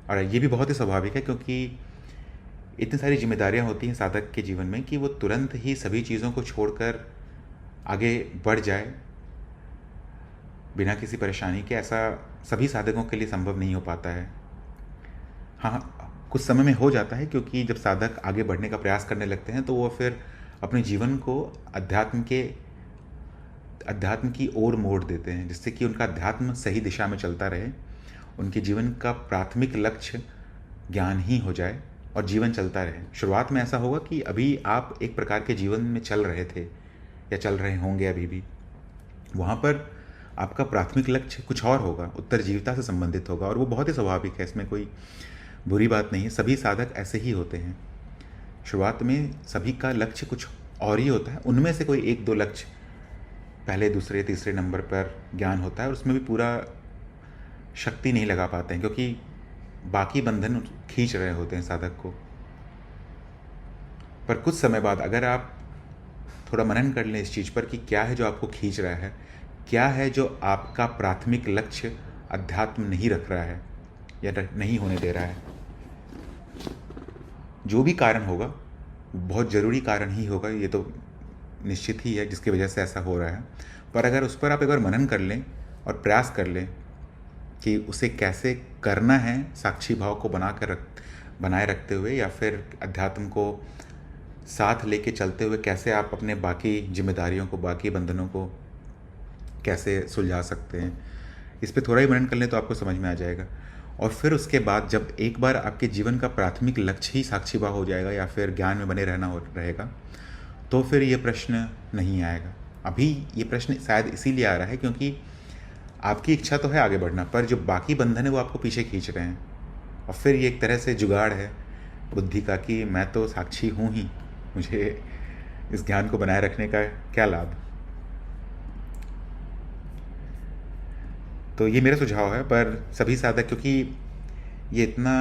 और ये भी बहुत ही स्वाभाविक है, क्योंकि इतनी सारी जिम्मेदारियां होती हैं साधक के जीवन में कि वो तुरंत ही सभी चीज़ों को छोड़कर आगे बढ़ जाए बिना किसी परेशानी के। ऐसा सभी साधकों के लिए संभव नहीं हो पाता है। हाँ, कुछ समय में हो जाता है, क्योंकि जब साधक आगे बढ़ने का प्रयास करने लगते हैं तो वो फिर अपने जीवन को अध्यात्म की ओर मोड़ देते हैं, जिससे कि उनका अध्यात्म सही दिशा में चलता रहे, उनके जीवन का प्राथमिक लक्ष्य ज्ञान ही हो जाए और जीवन चलता रहे। शुरुआत में ऐसा होगा कि अभी आप एक प्रकार के जीवन में चल रहे थे या चल रहे होंगे अभी भी, वहाँ पर आपका प्राथमिक लक्ष्य कुछ और होगा, उत्तरजीविता से संबंधित होगा, और वो बहुत ही स्वाभाविक है, इसमें कोई बुरी बात नहीं है। सभी साधक ऐसे ही होते हैं, शुरुआत में सभी का लक्ष्य कुछ और ही होता है। उनमें से कोई एक दो लक्ष्य पहले, दूसरे, तीसरे नंबर पर ज्ञान होता है, और उसमें भी पूरा शक्ति नहीं लगा पाते हैं, क्योंकि बाकी बंधन खींच रहे होते हैं साधक को। पर कुछ समय बाद अगर आप थोड़ा मनन कर लें इस चीज़ पर कि क्या है जो आपको खींच रहा है, क्या है जो आपका प्राथमिक लक्ष्य अध्यात्म नहीं रख रहा है या नहीं होने दे रहा है, जो भी कारण होगा, बहुत ज़रूरी कारण ही होगा, ये तो निश्चित ही है जिसकी वजह से ऐसा हो रहा है। पर अगर उस पर आप एक बार मनन कर लें और प्रयास कर लें कि उसे कैसे करना है, साक्षी भाव को बनाए रखते हुए, या फिर अध्यात्म को साथ लेके चलते हुए कैसे आप अपने बाकी जिम्मेदारियों को, बाकी बंधनों को कैसे सुलझा सकते हैं, इस पे थोड़ा ही मनन कर लें तो आपको समझ में आ जाएगा। और फिर उसके बाद जब एक बार आपके जीवन का प्राथमिक लक्ष्य ही साक्षी भाव हो जाएगा या फिर ज्ञान में बने रहना रहेगा, तो फिर ये प्रश्न नहीं आएगा। अभी ये प्रश्न शायद इसीलिए आ रहा है क्योंकि आपकी इच्छा तो है आगे बढ़ना, पर जो बाकी बंधन है वो आपको पीछे खींच रहे हैं। और फिर ये एक तरह से जुगाड़ है बुद्धि का कि मैं तो साक्षी हूँ ही, मुझे इस ज्ञान को बनाए रखने का क्या लाभ। तो ये मेरा सुझाव है। पर सभी साधक, क्योंकि ये इतना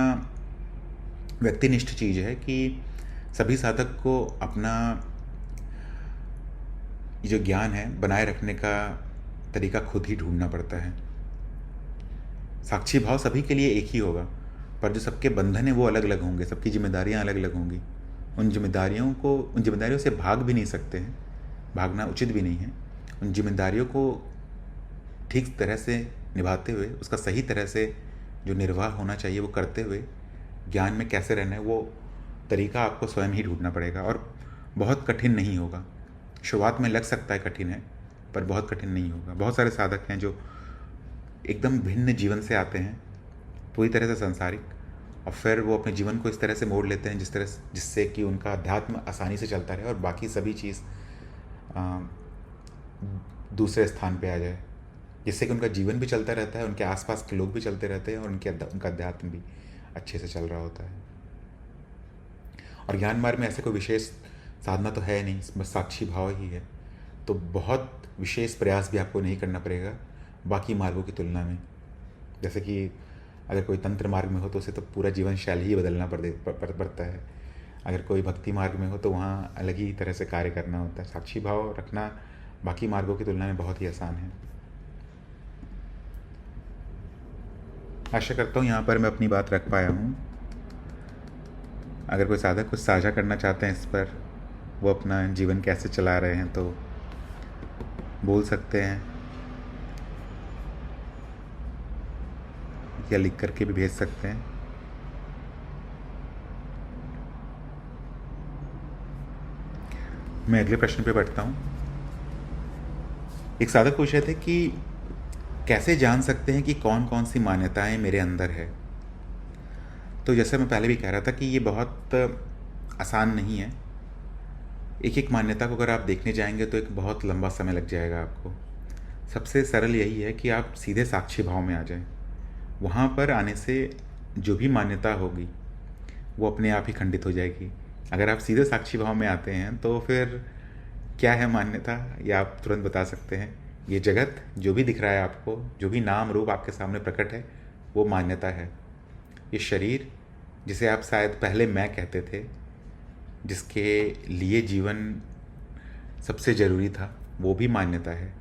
व्यक्तिनिष्ठ चीज़ है कि सभी साधक को अपना ये जो ज्ञान है बनाए रखने का तरीका खुद ही ढूंढना पड़ता है। साक्षी भाव सभी के लिए एक ही होगा, पर जो सबके बंधन है वो अलग अलग होंगे, सबकी जिम्मेदारियां अलग अलग होंगी। उन जिम्मेदारियों से भाग भी नहीं सकते हैं, भागना उचित भी नहीं है। उन जिम्मेदारियों को ठीक तरह से निभाते हुए, उसका सही तरह से जो निर्वाह होना चाहिए वो करते हुए ज्ञान में कैसे रहना है, वो तरीका आपको स्वयं ही ढूंढना पड़ेगा। और बहुत कठिन नहीं होगा। शुरुआत में लग सकता है कठिन है, पर बहुत कठिन नहीं होगा। बहुत सारे साधक हैं जो एकदम भिन्न जीवन से आते हैं, पूरी तरह से सांसारिक, और फिर वो अपने जीवन को इस तरह से मोड़ लेते हैं जिससे कि उनका अध्यात्म आसानी से चलता रहे और बाकी सभी चीज़ दूसरे स्थान पे आ जाए, जिससे कि उनका जीवन भी चलता रहता है, उनके आसपास के लोग भी चलते रहते हैं और उनका अध्यात्म भी अच्छे से चल रहा होता है। और ज्ञान मार्ग में ऐसे कोई विशेष साधना तो है नहीं, बस साक्षी भाव ही है। तो बहुत विशेष प्रयास भी आपको नहीं करना पड़ेगा बाकी मार्गों की तुलना में। जैसे कि अगर कोई तंत्र मार्ग में हो तो उसे तो पूरा जीवन शैली ही बदलना पड़ता है। अगर कोई भक्ति मार्ग में हो तो वहाँ अलग ही तरह से कार्य करना होता है। साक्षी भाव रखना बाकी मार्गों की तुलना में बहुत ही आसान है। आशा करता हूँ यहाँ पर मैं अपनी बात रख पाया हूँ। अगर कोई साधक कुछ साझा करना चाहते हैं इस पर, वो अपना जीवन कैसे चला रहे हैं, तो बोल सकते हैं या लिख करके भी भेज सकते हैं। मैं अगले प्रश्न पे बढ़ता हूँ। एक साधक पूछ रहे थे कि कैसे जान सकते हैं कि कौन कौन सी मान्यताएं मेरे अंदर है। तो जैसे मैं पहले भी कह रहा था कि ये बहुत आसान नहीं है। एक एक मान्यता को अगर आप देखने जाएंगे तो एक बहुत लंबा समय लग जाएगा आपको। सबसे सरल यही है कि आप सीधे साक्षी भाव में आ जाएं। वहाँ पर आने से जो भी मान्यता होगी वो अपने आप ही खंडित हो जाएगी। अगर आप सीधे साक्षी भाव में आते हैं तो फिर क्या है मान्यता, ये आप तुरंत बता सकते हैं। ये जगत जो भी दिख रहा है आपको, जो भी नाम रूप आपके सामने प्रकट है, वो मान्यता है। ये शरीर जिसे आप शायद पहले मैं कहते थे, जिसके लिए जीवन सबसे ज़रूरी था, वो भी मान्यता है।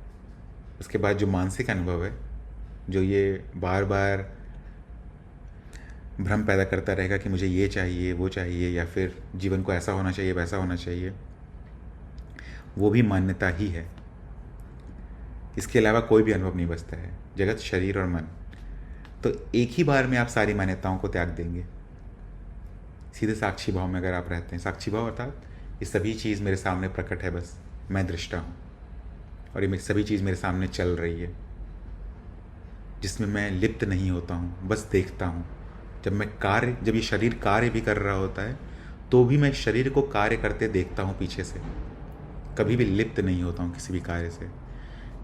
उसके बाद जो मानसिक अनुभव है, जो ये बार बार भ्रम पैदा करता रहेगा कि मुझे ये चाहिए वो चाहिए, या फिर जीवन को ऐसा होना चाहिए वैसा होना चाहिए, वो भी मान्यता ही है। इसके अलावा कोई भी अनुभव नहीं बचता है। जगत, शरीर और मन। तो एक ही बार में आप सारी मान्यताओं को त्याग देंगे सीधे साक्षी भाव में अगर आप रहते हैं। साक्षी भाव अर्थात ये सभी चीज़ मेरे सामने प्रकट है, बस मैं दृष्टा हूँ और ये सभी चीज़ मेरे सामने चल रही है, जिसमें मैं लिप्त नहीं होता हूँ, बस देखता हूँ। जब ये शरीर कार्य भी कर रहा होता है तो भी मैं शरीर को कार्य करते देखता हूँ पीछे से, कभी भी लिप्त नहीं होता हूँ किसी भी कार्य से।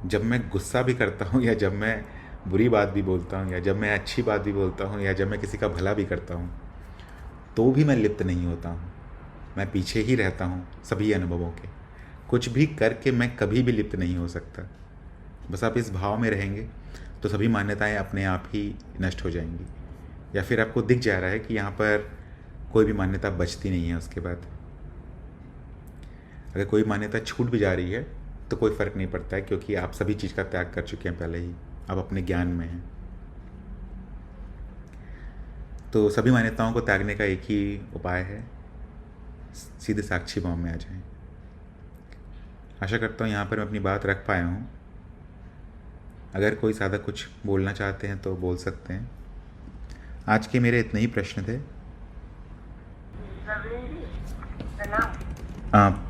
जब मैं गुस्सा भी करता हूँ, या जब मैं बुरी बात भी बोलता हूँ, या जब मैं अच्छी बात भी बोलता हूँ, या जब मैं किसी का भला भी करता हूँ, तो भी मैं लिप्त नहीं होता हूँ। मैं पीछे ही रहता हूँ सभी अनुभवों के। कुछ भी करके मैं कभी भी लिप्त नहीं हो सकता। बस आप इस भाव में रहेंगे तो सभी मान्यताएं अपने आप ही नष्ट हो जाएंगी। या फिर आपको दिख जा रहा है कि यहाँ पर कोई भी मान्यता बचती नहीं है। उसके बाद अगर कोई मान्यता छूट भी जा रही है तो कोई फ़र्क नहीं पड़ता है, क्योंकि आप सभी चीज़ का त्याग कर चुके हैं पहले ही। आप अपने ज्ञान में हैं। तो सभी मान्यताओं को त्यागने का एक ही उपाय है, सीधे साक्षी भाव में आ जाएं। आशा करता हूँ यहाँ पर मैं अपनी बात रख पाया हूँ। अगर कोई साधक कुछ बोलना चाहते हैं तो बोल सकते हैं। आज के मेरे इतने ही प्रश्न थे। आप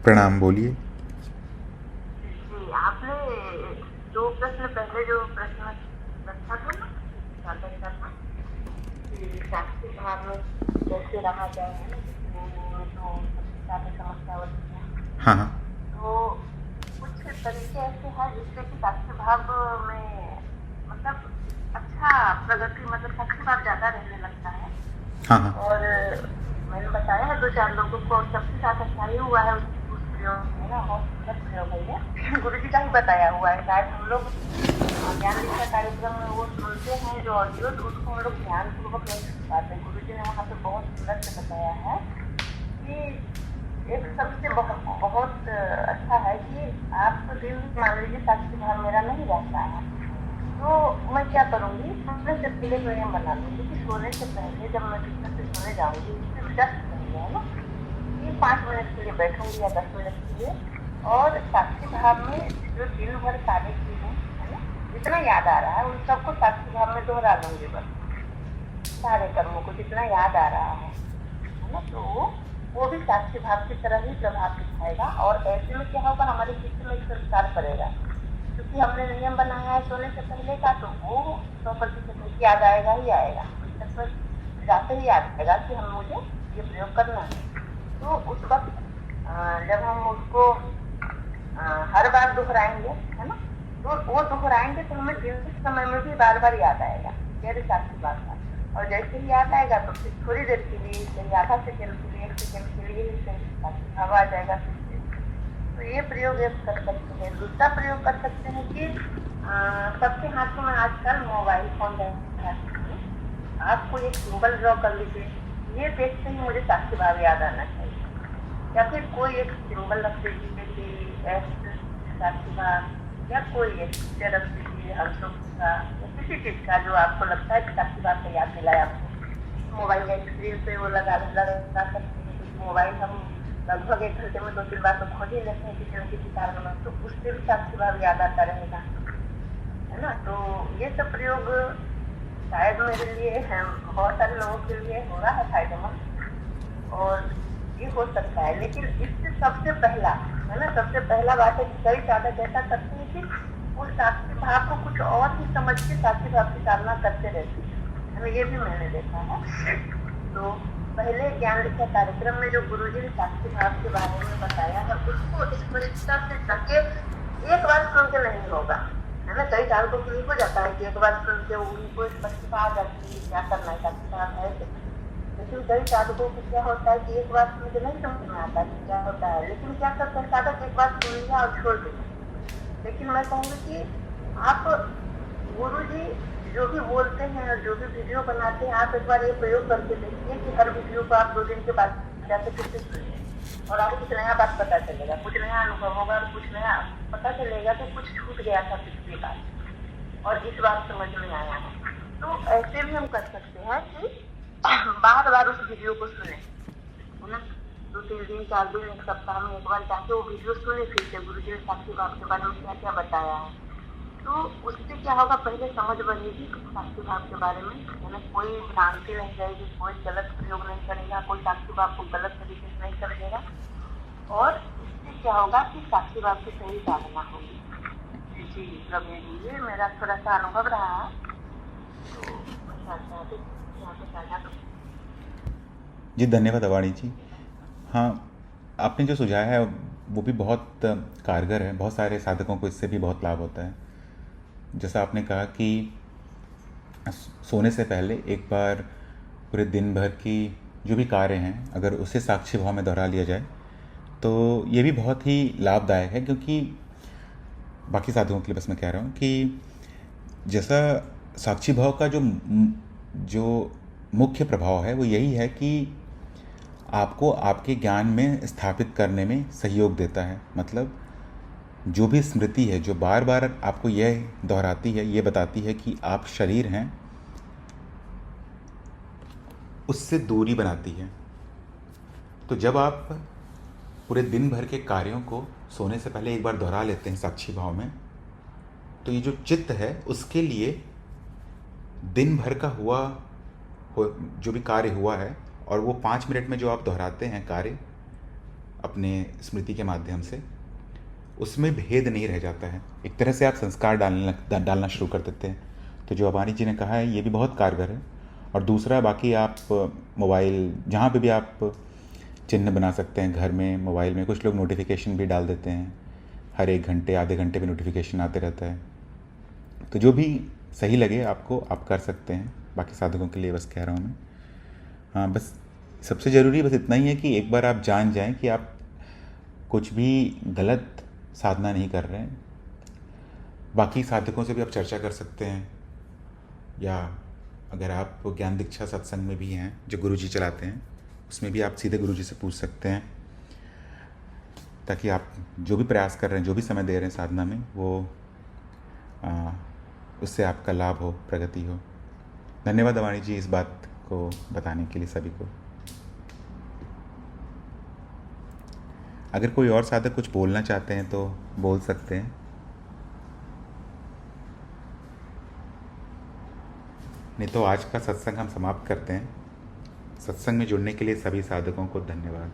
प्रणाम, बोलिए। जी, आपने दो प्रश्न पहले जो प्रश्न रखा था ना, साधक का था कि साक्षी भाव में कैसे रहा जाए, है ना, जिसमें जो सबसे सारी समस्या होती है। हाँ हाँ। तो कुछ तरीके ऐसे हैं जिससे कि साक्षी भाव में मतलब अच्छा प्रगति, मतलब साक्षी भाव ज्यादा रहने लगता है। हाँ हाँ। और मैंने बताया है 2-4 लोगों को, सबसे साथ अच्छा ही हुआ है उस प्रयोग में ना, बहुत सुंदर प्रयोग है ये। गुरु जी का ही बताया हुआ है। शायद हम लोग ज्ञान दीक्षा कार्यक्रम में वो सुनते हैं जो ऑडियो, तो उसको हम लोग ध्यान पूर्वक नहीं सुन पाते। गुरु जी ने वहाँ पे बहुत सुंदर से बताया है कि एक सबसे बहुत अच्छा है कि आप दिन मान लीजिए साक्षी भाव मेरा नहीं रहता है, तो मैं क्या करूँगी, सोने से पहले नियम बना लूँगी कि सोने से पहले जब मैं बिस्तर से सोने जाऊँगी, उससे जस्ट पहले है ना, कि 5 मिनट के लिए बैठूँगी या 10 मिनट के लिए, और साक्षी भाव में जो दिन भर कार्य की हूँ, है ना, जितना याद आ रहा है उन सबको साक्षी भाव में दोहरा लूँगी। बस सारे कर्मों को जितना याद आ रहा है ना, तो वो भी साक्षी भाव की तरह ही प्रभाव दिखाएगा। और ऐसे में क्या होगा, हमारे चित्त में एक संस्कार पड़ेगा, क्योंकि हमने नियम बनाया है सोने से पहले का, तो वो 100% याद आएगा ही आएगा। पर जाते ही याद आएगा कि हम मुझे ये प्रयोग करना है। तो उस वक्त जब हम उसको हर बार दोहराएंगे, है ना, तो वो दोहराएंगे तो हमें दिन के समय में भी बार बार याद आएगा, मेरे साक्षी बात का। और जैसे ही याद आएगा तो फिर थोड़ी देर के लिए सही, आधा सेकेंड के लिए, 1 सेकेंड के लिए ही सही, ताकि हवा आ जाएगा फिर से। तो ये प्रयोग एक कर सकते हैं। दूसरा प्रयोग कर सकते हैं कि सबके हाथों में आजकल मोबाइल फोन रहता है, आपको एक सिंबल ड्रॉ कर लीजिए, ये देखते ही मुझे साक्षी भाव याद आना चाहिए, या फिर कोई एक सिंबल रख दीजिए कि एस साक्षी भाव, या कोई एक पिक्चर रख दीजिए हंसों का, या किसी चीज का जो आपको लगता है कि साक्षी भाव का याद दिलाए आपको। मोबाइल या स्क्रीन पे वो लगा सकते हैं, क्योंकि मोबाइल हम लगभग 1 घंटे में 2-3 बार तो खोज ही लेते हैं किसी न किसी कारण में, तो उससे भी साक्षी भाव याद आता रहेगा, है ना। तो ये सब प्रयोग शायद मेरे लिए बहुत सारे लोगों के लिए हो रहा है फायदेमंद, और ये हो सकता है। लेकिन इससे सबसे पहला, है ना, सबसे पहला बात है कि कई साधक ऐसा करते हैं कि उस साक्षी भाव को कुछ और ही समझ के साक्षी भाव की साधना करते रहते हैं, ये भी मैंने देखा है। तो पहले ज्ञान दीक्षा कार्यक्रम में जो गुरुजी ने साक्षी भाव के बारे में बताया है, उसको स्पष्टता से करके एक बार सुन के नहीं होगा, है ना। कई साधकों के लिए हो जाता है कि एक बार सुन के उनको स्पष्टता आ जाती है क्या करना है, साक्षी भाव है। लेकिन कई साधकों को क्या होता है कि एक बार सुन के नहीं समझ में आता कि क्या होता है, लेकिन क्या करते हैं साधक, एक बार सुन लिया और छोड़ देते। लेकिन मैं कहूँगी कि आप गुरुजी जो भी बोलते हैं और जो भी वीडियो बनाते हैं, आप एक बार ये प्रयोग करके देखिए कि हर वीडियो को आप 2 दिन के बाद जाके फिर से सुनिए, और आपको कुछ नया बात पता चलेगा, कुछ नया अनुभव होगा, और कुछ नया पता चलेगा कि कुछ छूट गया था पिछली बार और इस बार समझ में आया है। तो ऐसे भी हम कर सकते हैं कि बार बार उस वीडियो को सुने, है ना। 2-3 दिन, 4 दिन, 1 सप्ताह में एक बार जाके वो वीडियो सुने, फिर से गुरुजी ने साक्षी भाव के बारे में क्या क्या बताया है। तो उससे क्या होगा, पहले समझ बनेगी साक्षी भाव के बारे में, है ना। कोई भ्रांति नहीं रहेगी, कोई गलत प्रयोग नहीं करेगा, कोई साक्षी भाव को गलत तरीके से नहीं समझेगा, और इससे क्या होगा कि साक्षी भाव की सही साधना होगी। जी प्रभु जी, ये मेरा थोड़ा सा अनुभव रहा है, तो यहाँ पे साझा करूँ। जी धन्यवाद अवाणी जी। हाँ, आपने जो सुझाया है वो भी बहुत कारगर है, बहुत सारे साधकों को इससे भी बहुत लाभ होता है। जैसा आपने कहा कि सोने से पहले एक बार पूरे दिन भर की जो भी कार्य हैं, अगर उसे साक्षी भाव में दोहरा लिया जाए तो ये भी बहुत ही लाभदायक है। क्योंकि बाकी साधकों के लिए बस मैं कह रहा हूँ कि जैसा साक्षी भाव का जो मुख्य प्रभाव है वो यही है कि आपको आपके ज्ञान में स्थापित करने में सहयोग देता है। मतलब जो भी स्मृति है जो बार बार आपको यह दोहराती है, ये बताती है कि आप शरीर हैं, उससे दूरी बनाती है। तो जब आप पूरे दिन भर के कार्यों को सोने से पहले एक बार दोहरा लेते हैं साक्षी भाव में, तो ये जो चित्त है उसके लिए दिन भर का जो भी कार्य हुआ है, और वो 5 मिनट में जो आप दोहराते हैं कार्य अपने स्मृति के माध्यम से, उसमें भेद नहीं रह जाता है। एक तरह से आप संस्कार डालना शुरू कर देते हैं। तो जो अवाणी जी ने कहा है ये भी बहुत कारगर है। और दूसरा, बाकी आप मोबाइल जहाँ पे भी आप चिन्ह बना सकते हैं घर में, मोबाइल में। कुछ लोग नोटिफिकेशन भी डाल देते हैं, हर 1 घंटे आधे घंटे में नोटिफिकेशन आते रहता है। तो जो भी सही लगे आपको, आप कर सकते हैं। बाकी साधकों के लिए बस कह रहा हूँ मैं। हाँ, बस सबसे ज़रूरी बस इतना ही है कि एक बार आप जान जाएं कि आप कुछ भी गलत साधना नहीं कर रहे हैं। बाकी साधकों से भी आप चर्चा कर सकते हैं, या अगर आप ज्ञान दीक्षा सत्संग में भी हैं जो गुरुजी चलाते हैं, उसमें भी आप सीधे गुरुजी से पूछ सकते हैं, ताकि आप जो भी प्रयास कर रहे हैं, जो भी समय दे रहे हैं साधना में, वो उससे आपका लाभ हो, प्रगति हो। धन्यवाद अवाणी जी इस बात को बताने के लिए सभी को। अगर कोई और साधक कुछ बोलना चाहते हैं तो बोल सकते हैं, नहीं तो आज का सत्संग हम समाप्त करते हैं। सत्संग में जुड़ने के लिए सभी साधकों को धन्यवाद।